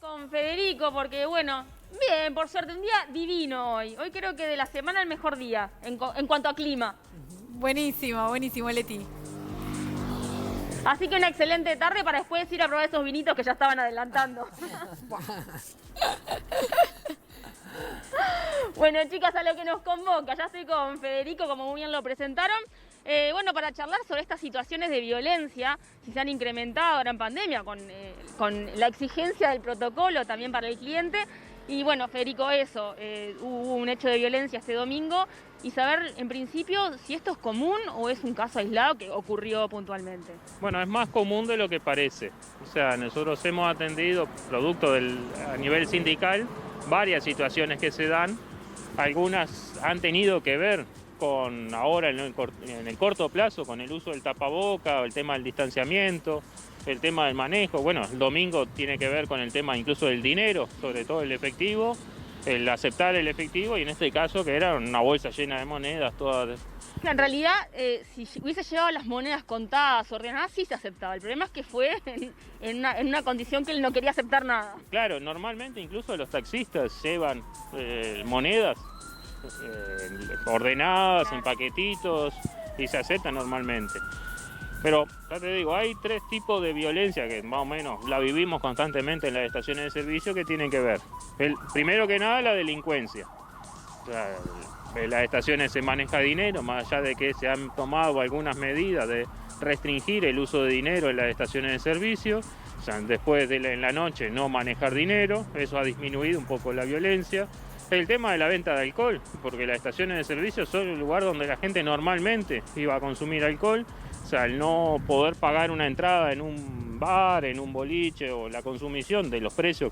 con Federico porque, bueno, bien, por suerte, un día divino hoy. Hoy creo que de la semana el mejor día en cuanto a clima. Buenísimo, buenísimo, Leti. Así que una excelente tarde para después ir a probar esos vinitos que ya estaban adelantando. Bueno, chicas, a lo que nos convoca, ya estoy con Federico, como muy bien lo presentaron. Bueno, para charlar sobre estas situaciones de violencia, si se han incrementado ahora en pandemia, con la exigencia del protocolo también para el cliente. Y bueno, Federico, eso, hubo un hecho de violencia este domingo y saber en principio si esto es común o es un caso aislado que ocurrió puntualmente. Bueno, es más común de lo que parece. O sea, nosotros hemos atendido, producto a nivel sindical, varias situaciones que se dan. Algunas han tenido que ver con ahora en el corto plazo, con el uso del tapaboca, el tema del distanciamiento, el tema del manejo. Bueno, el domingo tiene que ver con el tema incluso del dinero, sobre todo el efectivo, el aceptar el efectivo y en este caso que era una bolsa llena de monedas, todas. En realidad, si hubiese llevado las monedas contadas, ordenadas, sí se aceptaba. El problema es que fue en una condición que él no quería aceptar nada. Claro, normalmente incluso los taxistas llevan monedas ordenadas en paquetitos y se aceptan normalmente. Pero ya te digo, hay tres tipos de violencia que más o menos la vivimos constantemente en las estaciones de servicio que tienen que ver. Primero que nada, la delincuencia. O sea, en las estaciones se maneja dinero, más allá de que se han tomado algunas medidas de restringir el uso de dinero en las estaciones de servicio. O sea, después en la noche no manejar dinero, eso ha disminuido un poco la violencia. El tema de la venta de alcohol, porque las estaciones de servicio son el lugar donde la gente normalmente iba a consumir alcohol. O sea, al no poder pagar una entrada en un bar, en un boliche o la consumición de los precios,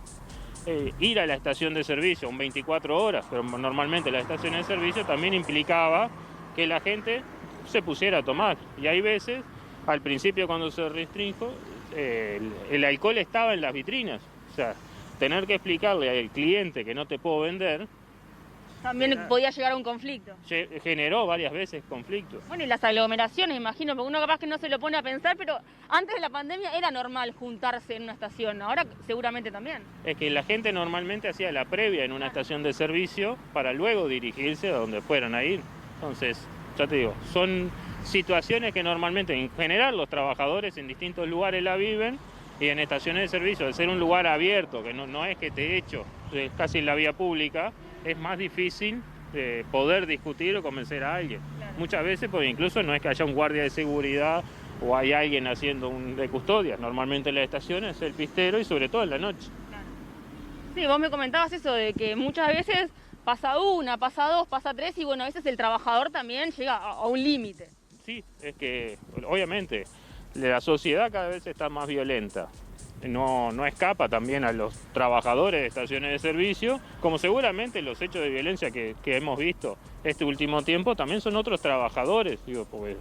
ir a la estación de servicio 24 horas, pero normalmente las estaciones de servicio también implicaba que la gente se pusiera a tomar. Y hay veces, al principio cuando se restringió, el alcohol estaba en las vitrinas. O sea, tener que explicarle al cliente que no te puedo vender, También podía llegar a un conflicto. generó varias veces conflictos. Bueno, y las aglomeraciones, imagino, porque uno capaz que no se lo pone a pensar, pero antes de la pandemia era normal juntarse en una estación, ahora seguramente también. Es que la gente normalmente hacía la previa en una estación de servicio para luego dirigirse a donde fueran a ir. Entonces, ya te digo, son situaciones que normalmente, en general, los trabajadores en distintos lugares la viven. Y en estaciones de servicio, al ser un lugar abierto, que no es que te echo, es casi en la vía pública, es más difícil poder discutir o convencer a alguien. Claro. Muchas veces, pues incluso no es que haya un guardia de seguridad o hay alguien haciendo de custodia. Normalmente en las estaciones es el pistero y sobre todo en la noche. Claro. Sí, vos me comentabas eso de que muchas veces pasa una, pasa dos, pasa tres y bueno, a veces el trabajador también llega a un límite. Sí, es que obviamente la sociedad cada vez está más violenta. No escapa también a los trabajadores de estaciones de servicio, como seguramente los hechos de violencia que hemos visto este último tiempo también son otros trabajadores, digo, porque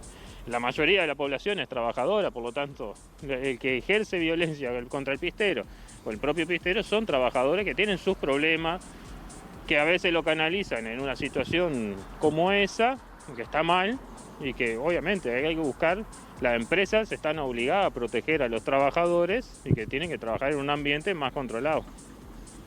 la mayoría de la población es trabajadora, por lo tanto, el que ejerce violencia contra el pistero o el propio pistero son trabajadores que tienen sus problemas, que a veces lo canalizan en una situación como esa, que está mal, y que obviamente hay que buscar, las empresas están obligadas a proteger a los trabajadores y que tienen que trabajar en un ambiente más controlado.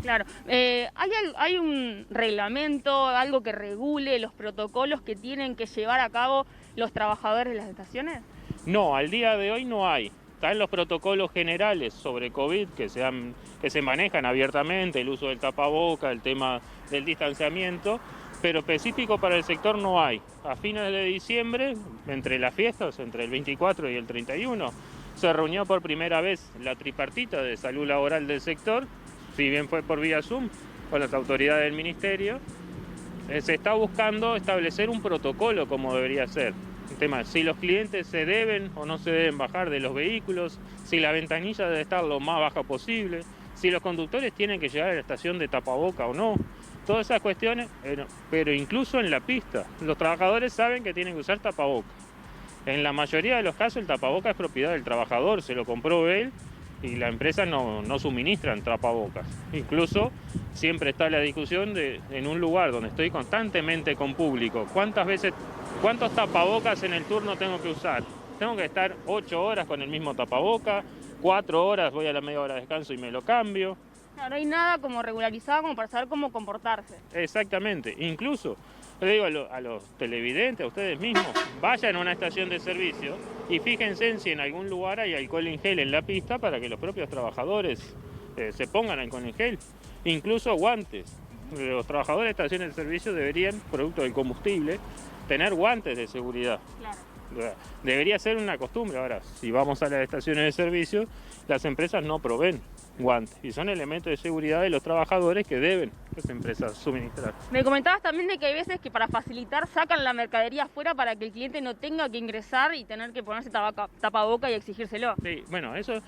Claro, ¿hay un reglamento, algo que regule los protocolos que tienen que llevar a cabo los trabajadores de las estaciones? No, al día de hoy no hay. Están los protocolos generales sobre COVID que se manejan abiertamente, el uso del tapaboca, el tema del distanciamiento, pero específico para el sector no hay. A fines de diciembre, entre las fiestas, entre el 24 y el 31, se reunió por primera vez la tripartita de salud laboral del sector, si bien fue por vía Zoom, con las autoridades del ministerio. Se está buscando establecer un protocolo como debería ser. El tema, si los clientes se deben o no se deben bajar de los vehículos, si la ventanilla debe estar lo más baja posible, si los conductores tienen que llegar a la estación de tapaboca o no. Todas esas cuestiones, pero incluso en la pista, los trabajadores saben que tienen que usar tapaboca. En la mayoría de los casos el tapaboca es propiedad del trabajador, se lo compró él y la empresa no suministra tapabocas. Incluso siempre está la discusión en un lugar donde estoy constantemente con público, ¿cuántos tapabocas en el turno tengo que usar? Tengo que estar 8 horas con el mismo tapaboca, 4 horas voy a la media hora de descanso y me lo cambio. No hay nada como regularizado como para saber cómo comportarse. Exactamente, incluso, le digo a los televidentes, a ustedes mismos, vayan a una estación de servicio y fíjense si en algún lugar hay alcohol en gel en la pista para que los propios trabajadores se pongan alcohol en gel, incluso guantes. Los trabajadores de estaciones de servicio deberían, producto del combustible, tener guantes de seguridad. Claro. Debería ser una costumbre. Ahora, si vamos a las estaciones de servicio, las empresas no proveen guantes y son elementos de seguridad de los trabajadores que deben las empresas suministrar. Me comentabas también de que hay veces que para facilitar sacan la mercadería afuera para que el cliente no tenga que ingresar y tener que ponerse tapaboca y exigírselo. Sí, bueno, eso,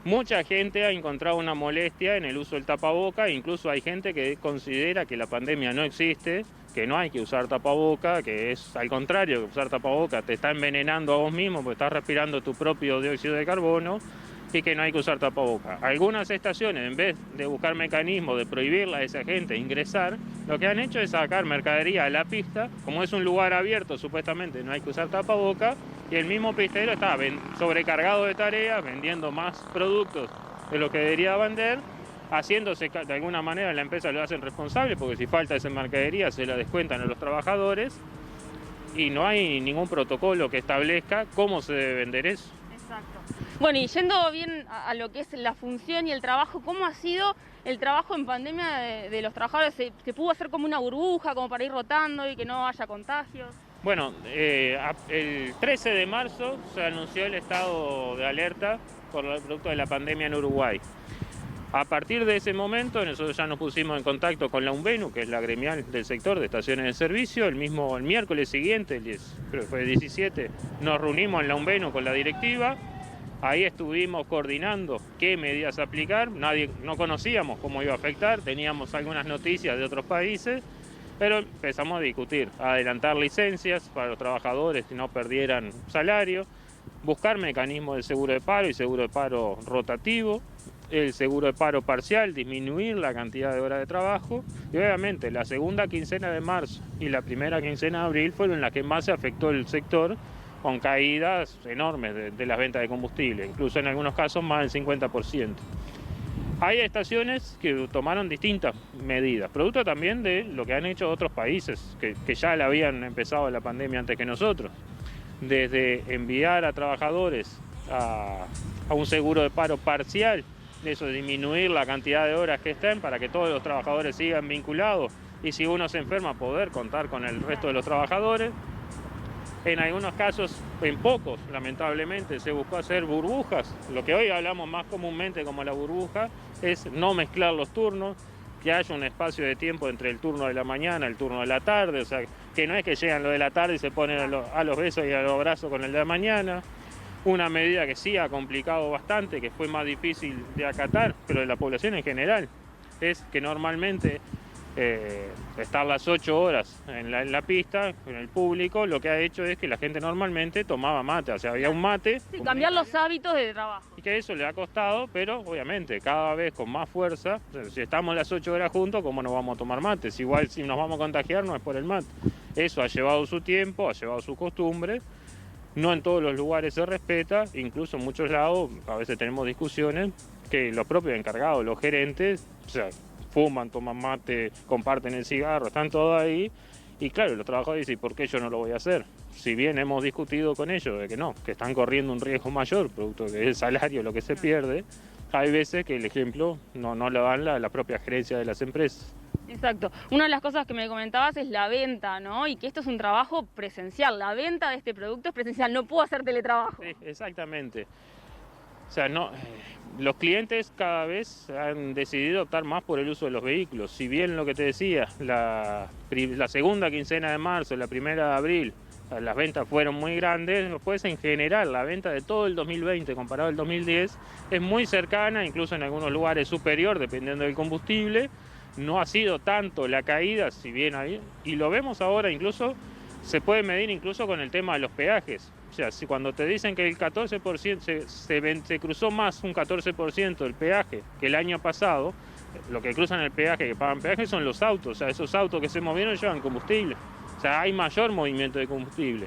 mucha gente ha encontrado una molestia en el uso del tapaboca, incluso hay gente que considera que la pandemia no existe, que no hay que usar tapaboca, que es al contrario, que usar tapaboca te está envenenando a vos mismo porque estás respirando tu propio dióxido de carbono, y que no hay que usar tapaboca. Algunas estaciones, en vez de buscar mecanismos de prohibirle a esa gente ingresar, lo que han hecho es sacar mercadería a la pista. Como es un lugar abierto, supuestamente no hay que usar tapaboca, y el mismo pistero está sobrecargado de tareas, vendiendo más productos de lo que debería vender, haciéndose, de alguna manera la empresa lo hacen responsable, porque si falta esa mercadería se la descuentan a los trabajadores, y no hay ningún protocolo que establezca cómo se debe vender eso. Exacto. Bueno, y yendo bien a lo que es la función y el trabajo, ¿cómo ha sido el trabajo en pandemia de los trabajadores? ¿Se pudo hacer como una burbuja, como para ir rotando y que no haya contagios? Bueno, el 13 de marzo se anunció el estado de alerta por el producto de la pandemia en Uruguay. A partir de ese momento nosotros ya nos pusimos en contacto con la UNVENU, que es la gremial del sector de estaciones de servicio. El miércoles siguiente, creo que fue el 17, nos reunimos en la UNVENU con la directiva. Ahí estuvimos coordinando qué medidas aplicar. No conocíamos cómo iba a afectar, teníamos algunas noticias de otros países, pero empezamos a discutir, a adelantar licencias para los trabajadores que no perdieran salario, buscar mecanismos de seguro de paro y seguro de paro rotativo, el seguro de paro parcial, disminuir la cantidad de horas de trabajo, y obviamente la segunda quincena de marzo y la primera quincena de abril fueron las que más se afectó el sector, con caídas enormes de las ventas de combustible, incluso en algunos casos más del 50%. Hay estaciones que tomaron distintas medidas, producto también de lo que han hecho otros países que ya la habían empezado la pandemia antes que nosotros, desde enviar a trabajadores a un seguro de paro parcial, eso, disminuir la cantidad de horas que estén para que todos los trabajadores sigan vinculados y si uno se enferma poder contar con el resto de los trabajadores. En algunos casos, en pocos, lamentablemente, se buscó hacer burbujas. Lo que hoy hablamos más comúnmente como la burbuja es no mezclar los turnos, que haya un espacio de tiempo entre el turno de la mañana y el turno de la tarde, o sea, que no es que llegan los de la tarde y se ponen a los besos y a los abrazos con el de la mañana. Una medida que sí ha complicado bastante, que fue más difícil de acatar, pero de la población en general, es que normalmente estar las 8 horas en la pista, en el público, lo que ha hecho es que la gente normalmente tomaba mate, o sea, había un mate. Sí, cambiar los hábitos de trabajo. Y que eso le ha costado, pero obviamente cada vez con más fuerza. O sea, si estamos las 8 horas juntos, ¿cómo nos vamos a tomar mates? Igual si nos vamos a contagiar no es por el mate. Eso ha llevado su tiempo, ha llevado su costumbre. No en todos los lugares se respeta, incluso en muchos lados, a veces tenemos discusiones, que los propios encargados, los gerentes, o sea, fuman, toman mate, comparten el cigarro, están todos ahí. Y claro, los trabajadores dicen, ¿por qué yo no lo voy a hacer? Si bien hemos discutido con ellos de que no, que están corriendo un riesgo mayor, producto del salario, lo que se pierde, hay veces que el ejemplo no lo dan la propia gerencia de las empresas. Exacto. Una de las cosas que me comentabas es la venta, ¿no? Y que esto es un trabajo presencial. La venta de este producto es presencial, no puedo hacer teletrabajo. Sí, exactamente. O sea, los clientes cada vez han decidido optar más por el uso de los vehículos. Si bien lo que te decía, la segunda quincena de marzo, la primera de abril, las ventas fueron muy grandes, después en general la venta de todo el 2020 comparado al 2010 es muy cercana, incluso en algunos lugares superior, dependiendo del combustible. No ha sido tanto la caída, si bien hay, y lo vemos ahora incluso, se puede medir incluso con el tema de los peajes. O sea, si cuando te dicen que el 14% se cruzó más un 14% el peaje que el año pasado, lo que cruzan el peaje, que pagan peaje, son los autos. O sea, esos autos que se movieron llevan combustible. O sea, hay mayor movimiento de combustible.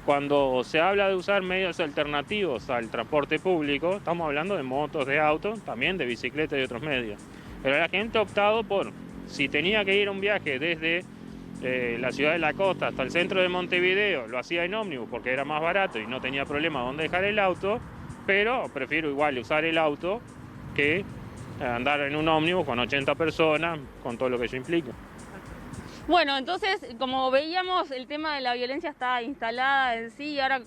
Cuando se habla de usar medios alternativos al transporte público, estamos hablando de motos, de autos, también de bicicletas y otros medios. Pero la gente ha optado por, si tenía que ir a un viaje desde la ciudad de la costa hasta el centro de Montevideo, lo hacía en ómnibus porque era más barato y no tenía problema dónde dejar el auto, pero prefiero igual usar el auto que andar en un ómnibus con 80 personas, con todo lo que eso implica. Bueno, entonces, como veíamos, el tema de la violencia está instalada en sí y ahora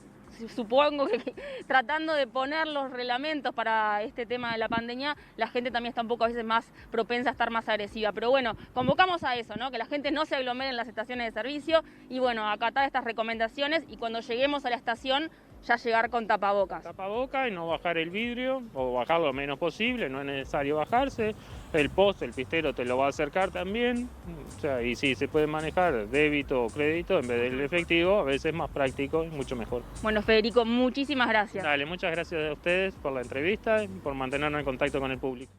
supongo que tratando de poner los reglamentos para este tema de la pandemia, la gente también está un poco a veces más propensa a estar más agresiva. Pero bueno, convocamos a eso, ¿no? Que la gente no se aglomere en las estaciones de servicio y bueno, acatar estas recomendaciones y cuando lleguemos a la estación ya llegar con tapabocas. Tapabocas y no bajar el vidrio o bajar lo menos posible, no es necesario bajarse. El post, el pistero te lo va a acercar también. O sea, y si se puede manejar débito o crédito en vez del efectivo, a veces es más práctico y mucho mejor. Bueno, Federico, muchísimas gracias. Dale, muchas gracias a ustedes por la entrevista y por mantenernos en contacto con el público.